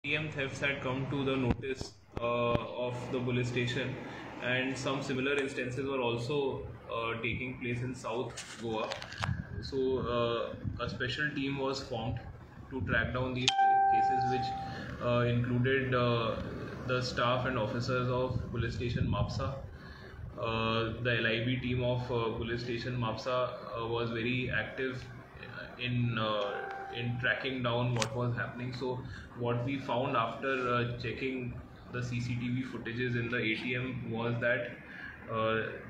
ATM thefts had come to the notice of the police station, and some similar instances were also taking place in South Goa. So, a special team was formed to track down these cases, which included the staff and officers of police station Mapsa. The LIB team of police station Mapsa was very active in tracking down what was happening. So what we found after checking the CCTV footages in the ATM was that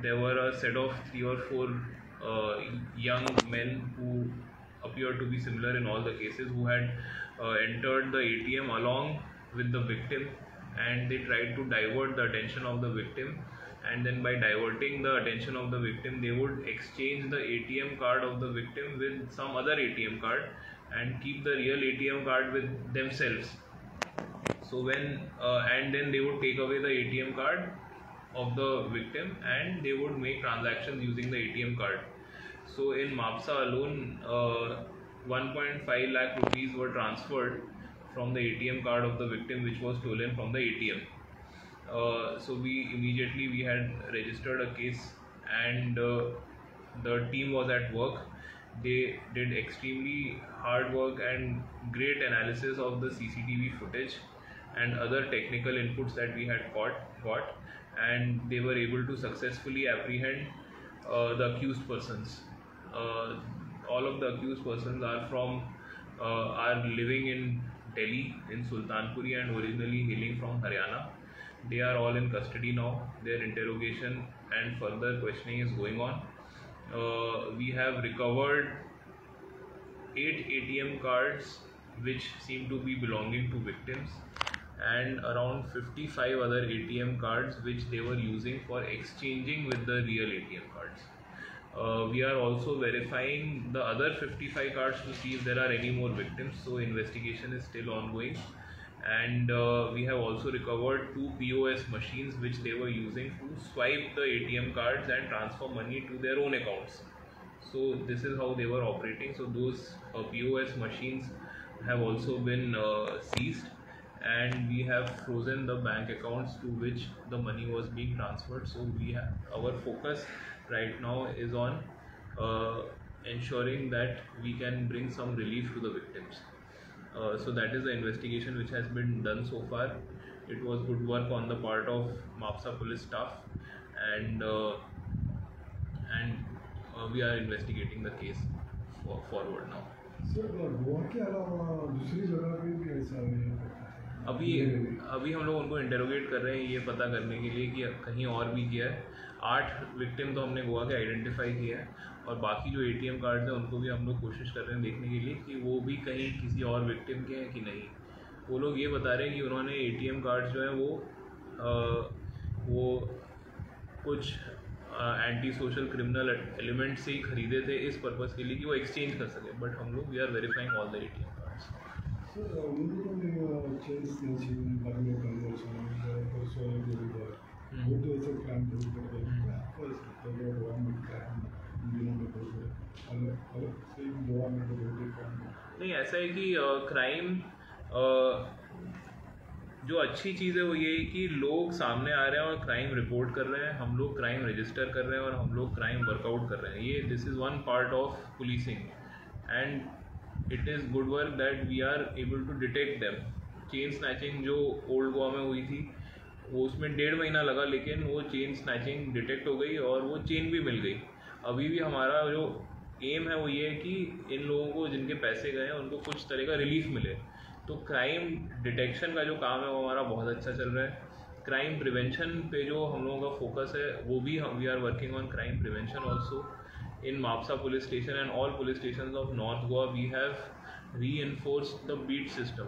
there were a set of 3 or 4 young men who appeared to be similar in all the cases, who had entered the ATM along with the victim, and they tried to divert the attention of the victim, and then by diverting the attention of the victim they would exchange the ATM card of the victim with some other ATM card and keep the real ATM card with themselves. So and then they would take away the ATM card of the victim and they would make transactions using the ATM card. So in Mapsa alone, 1.5 lakh rupees were transferred from the ATM card of the victim, which was stolen from the ATM. So we had registered a case, and the team was at work. They did extremely hard work and great analysis of the CCTV footage and other technical inputs that we had got, and they were able to successfully apprehend the accused persons. All of the accused persons are living in Delhi, in Sultanpuri, and originally hailing from Haryana. They are all in custody now. Their interrogation and further questioning is going on. We have recovered 8 ATM cards which seem to be belonging to victims, and around 55 other ATM cards which they were using for exchanging with the real ATM cards. We are also verifying the other 55 cards to see if there are any more victims, so investigation is still ongoing. And we have also recovered 2 POS machines which they were using to swipe the ATM cards and transfer money to their own accounts. So this is how they were operating. So those POS machines have also been seized, and we have frozen the bank accounts to which the money was being transferred. So our focus right now is on ensuring that we can bring some relief to the victims. So that is the investigation which has been done so far. It was good work on the part of Mapsa police staff, and we are investigating the case forward now. Sir Goa के अलावा दूसरी जगह पे भी ऐसा अभी हम लोग उनको इंटेरोगेट कर रहे हैं ये पता करने के लिए कि कहीं और भी किया है। 8 विक्टिम तो हमने गोवा के आइडेंटिफाई किया है, और बाकी जो ATM कार्ड्स हैं उनको भी हम लोग कोशिश कर रहे हैं देखने के लिए कि वो भी कहीं किसी और विक्टिम के हैं कि नहीं। वो लोग ये बता रहे हैं कि उन्होंने ATM कार्ड्स जो हैं वो कुछ एंटी सोशल क्रिमिनल एलिमेंट से ही खरीदे थे इस पर्पज़ के लिए कि वो एक्सचेंज कर सके, बट हम लोग we are verifying all the ATM cards. नहीं, ऐसा है कि क्राइम जो अच्छी चीज़ है वो ये है कि लोग सामने आ रहे हैं और क्राइम रिपोर्ट कर रहे हैं, हम लोग क्राइम रजिस्टर कर रहे हैं और हम लोग क्राइम वर्कआउट कर रहे हैं। ये this is one part of policing, and it is good work that we are able to detect them. Chain snatching जो ओल्ड गोवा में हुई थी वो उसमें 1.5 महीना लगा, लेकिन वो चेन स्नैचिंग डिटेक्ट हो गई और वो चेन भी मिल गई। अभी भी हमारा जो एम है वो ये है कि इन लोगों को जिनके पैसे गए हैं उनको कुछ तरह का रिलीफ मिले। तो क्राइम डिटेक्शन का जो काम है वो हमारा बहुत अच्छा चल रहा है। क्राइम प्रिवेंशन पे जो हम लोगों का फोकस है वो भी we are working on crime prevention also in Mapusa police station and all police station of north Goa. We have reinforced the beat system.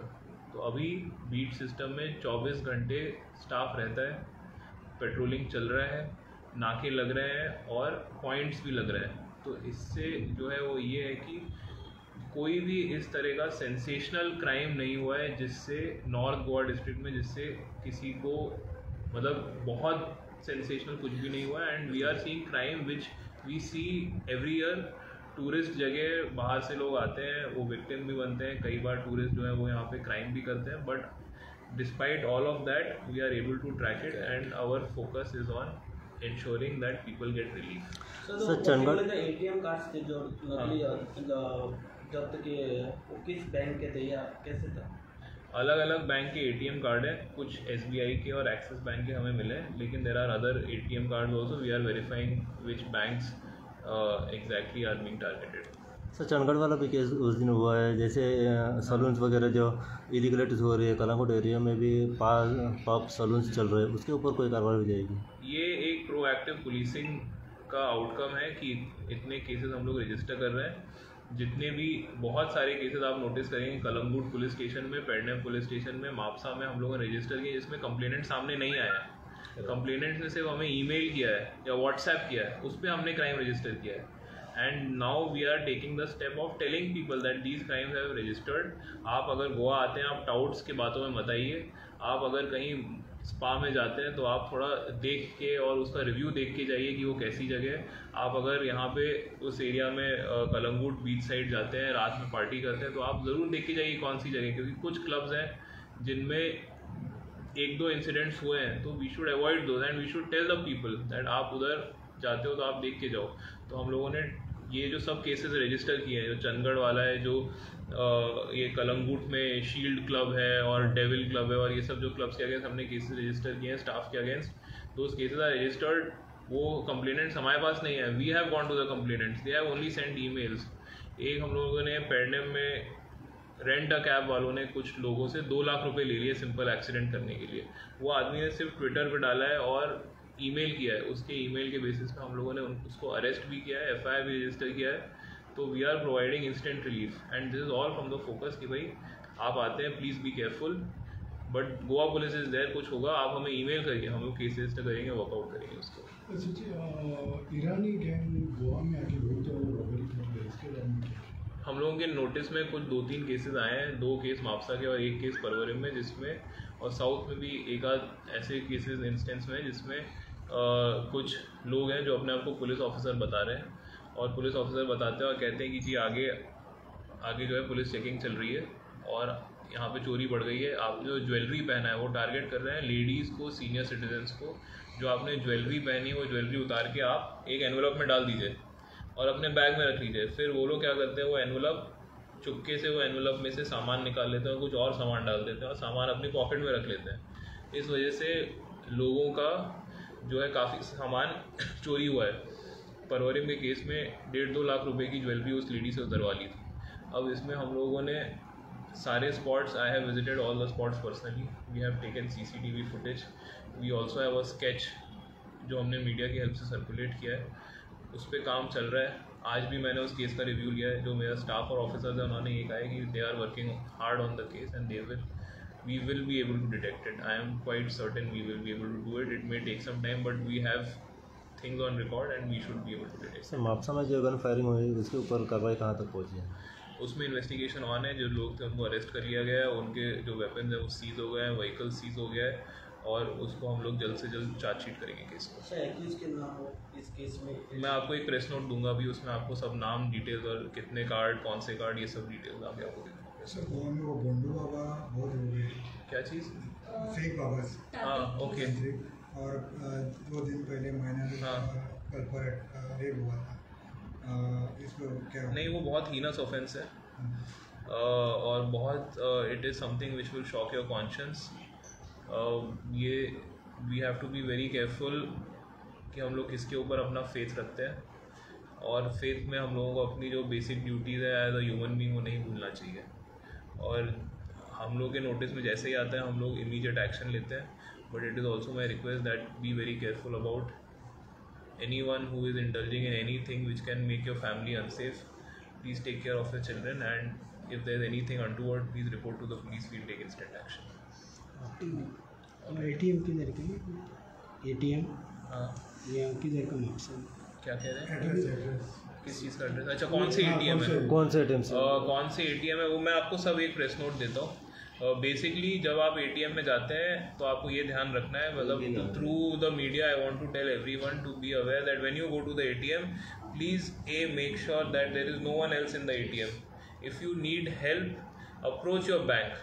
तो अभी बीट सिस्टम में 24 घंटे स्टाफ रहता है, पेट्रोलिंग चल रहा है, नाके लग रहे हैं और पॉइंट्स भी लग रहे हैं। तो इससे जो है वो ये है कि कोई भी इस तरह का सेंसेशनल क्राइम नहीं हुआ है जिससे नॉर्थ गोवा डिस्ट्रिक्ट में जिससे किसी को मतलब बहुत सेंसेशनल कुछ भी नहीं हुआ। And we are seeing crime which we see every year. Tourist जगह बाहर से लोग आते हैं, वो विक्टिम भी बनते हैं, कई बार टूरिस्ट जो है वो यहाँ पे क्राइम भी करते हैं, but despite all of that, we are able to track it, and our focus is on ensuring that people get relief. So particularly the ATM cards थे जो नकली जब्त किए वो किस बैंक के थे या कैसे था? अलग अलग बैंक के ATM कार्ड हैं, कुछ SBI के और एक्सिस बैंक के हमें मिले, लेकिन there are other ATM card also. We are verifying which banks exactly are being targeted. Sir Chandigarh वाला भी केस उस दिन हुआ है, जैसे सलून्स वगैरह जो इलीगलिटीज हो रही है कलाकोट एरिया में भी पब सलून्स चल रहे हैं, उसके ऊपर कोई कार्रवाई हो जाएगी? ये एक प्रोएक्टिव पुलिसिंग का आउटकम है कि इतने केसेस हम लोग रजिस्टर कर रहे हैं. जितने भी बहुत सारे केसेस आप नोटिस करेंगे कलंगुट पुलिस स्टेशन में, पेडनेम पुलिस स्टेशन में, मापसा में हम लोगों ने रजिस्टर किए जिसमें कंप्लेनेंट सामने नहीं आया है. कंप्लेनेंट ने सिर्फ हमें ईमेल किया है या व्हाट्सएप किया है, उस पर हमने क्राइम रजिस्टर किया है. And now we are taking the step of telling people that these crimes have registered. आप अगर गोवा आते हैं, आप टाउट्स की बातों में मत आइए. आप अगर कहीं स्पा में जाते हैं तो आप थोड़ा देख के और उसका रिव्यू देख के जाइए कि वो कैसी जगह है. आप अगर यहाँ पे उस एरिया में कलंगुट बीच साइड जाते हैं, रात में पार्टी करते हैं, तो आप ज़रूर देख के जाइए कौन सी जगह, क्योंकि कुछ क्लब्स हैं जिनमें एक दो इंसिडेंट्स हुए हैं. तो we should avoid those and we should tell the people that आप उधर जाते हो तो आप देख के जाओ. तो हम लोगों ने ये जो सब केसेस रजिस्टर किए हैं, जो चंडगढ़ वाला है, जो ये कलंगुट में शील्ड क्लब है और डेविल क्लब है, और ये सब जो क्लब्स के अगेंस्ट हमने केसेस रजिस्टर किए हैं स्टाफ के against, those cases are registered. वो कंप्लेनेंट्स हमारे पास नहीं है. We have gone to the complainants, they have only send emails. एक हम लोगों ने पेडनेम में रेंट अ कैब वालों ने कुछ लोगों से 2 लाख रुपए ले लिए सिंपल एक्सीडेंट करने के लिए. वो आदमी ने सिर्फ ट्विटर पे डाला है और ईमेल किया है. उसके ईमेल के बेसिस पे हम लोगों ने उसको अरेस्ट भी किया है, FIR भी रजिस्टर किया है. तो we are providing instant relief and this is all from the focus कि भाई आप आते हैं, please be careful. But Goa police is there. कुछ होगा आप हमें ईमेल करिए, हम लोग केस रजिस्टर करेंगे, वर्कआउट करेंगे उसको. ईरानी गैंग गोवा में आके बहुत रॉबरी कर रहे हैं, इसके बारे में क्या? हम लोगों के नोटिस में कुछ 2-3 केसेस आए हैं. 2 केस मापसा के और 1 केस परवरिम में, जिसमें और साउथ में भी एक आध ऐसे केसेस इंस्टेंस में जिसमें कुछ लोग हैं जो अपने आप को पुलिस ऑफिसर बता रहे हैं और पुलिस ऑफिसर बताते हैं और कहते हैं कि जी आगे जो है पुलिस चेकिंग चल रही है और यहाँ पे चोरी बढ़ गई है. आपने जो ज्वेलरी पहना है वो टारगेट कर रहे हैं लेडीज़ को, सीनियर सिटीजन्स को. जो आपने ज्वेलरी पहनी है वो ज्वेलरी उतार के आप एक एनवेलप में डाल दीजिए और अपने बैग में रख लीजिए. फिर वो लोग क्या करते हैं, वो एनवेलप चुपके से वो एनवेलप में से सामान निकाल लेते हैं और कुछ और सामान डाल देते हैं और सामान अपनी पॉकेट में रख लेते हैं. इस वजह से लोगों का जो है काफ़ी सामान चोरी हुआ है. परवरिम के केस में 1.5-2 लाख रुपए की ज्वेलरी उस लेडी से उतरवा ली थी. अब इसमें हम लोगों ने सारे spots, I have visited all the spots personally. We have taken CCTV footage. We also have a sketch जो हमने मीडिया की हेल्प से सर्कुलेट किया है. उस पर काम चल रहा है. आज भी मैंने उस केस का रिव्यू लिया है. जो मेरा स्टाफ और ऑफिसर्स है उन्होंने ये कहा है कि they are working hard on the case and we will be able to detect it. I am quite certain we will be able to do it. It may take some time, but we have things on record and we should be able to detect it. Sir Mapusa में जो gun firing हुई उसके ऊपर कार्रवाई कहाँ तक पहुँची है? उसमें इन्वेस्टिगेशन ऑन है. जो लोग थे उनको अरेस्ट कर लिया गया है. उनके जो वेपन्स हैं वो सीज हो गए हैं, व्हीकल सीज हो गया है और उसको हम लोग जल्द से जल्द चार्जशीट करेंगे केस को. अच्छा, एक्यूज के नाम हो इस केस में? मैं आपको एक प्रेस नोट दूंगा भी, उसमें आपको सब नाम, डिटेल्स और कितने कार्ड, कौन से कार्ड, ये सब डिटेल्स आगे आपको देंगे. सर गोवा में वो बोंडू बाबा बहुत हो गए. क्या चीज़? फेक बाबा. हाँ, ओके. और 2 दिन पहले माइनर कल्परेट रेप हुआ था. इसमें क्या? नहीं, वो बहुत हीनस ऑफेंस है और बहुत it is something which will shock your conscience. ये we have to be very careful कि हम लोग किसके ऊपर अपना फेथ रखते हैं और फेथ में हम लोगों को अपनी जो बेसिक ड्यूटीज़ है एज अ ह्यूमन बीइंग वो नहीं भूलना चाहिए. और हम लोग के नोटिस में जैसे ही आता है हम लोग इमीडिएट एक्शन लेते हैं. But it is also my request that B very careful about anyone who is indulging in anything which can make your family unsafe. Please take care of your children and if there is anything untoward, please report to the police. We'll take instant action. ATM किधर की? ATM हाँ, ये किधर का मकसद? क्या कह रहे हैं? एड्रेस किस चीज़ का एड्रेस? अच्छा, कौन से ATM है? कौन से ATM से? कौन से ATM है वो मैं आपको सब एक प्रेस नोट देता हूँ. बेसिकली जब आप ATM में जाते हैं तो आपको ये ध्यान रखना है, मतलब through the media I want to tell everyone to be aware that when you go to the ATM, please make sure that there is no one else in the ATM. If you need help, approach your bank.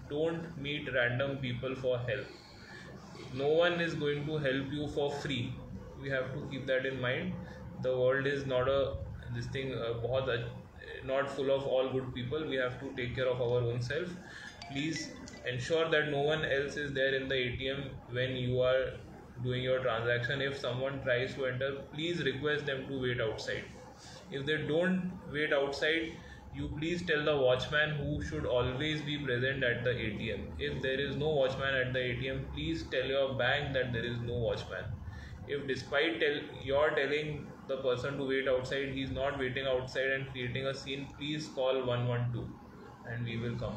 don't meet random people for help. No one is going to help you for free. We have to keep that in mind. The world is not a this thing not full of all good people. We have to take care of our own self. Please ensure that no one else is there in the ATM when you are doing your transaction. If someone tries to enter, please request them to wait outside. If they don't wait outside, you please tell the watchman, who should always be present at the ATM. If there is no watchman at the ATM, please tell your bank that there is no watchman. If despite you're telling the person to wait outside, he is not waiting outside and creating a scene, please call 112 and we will come.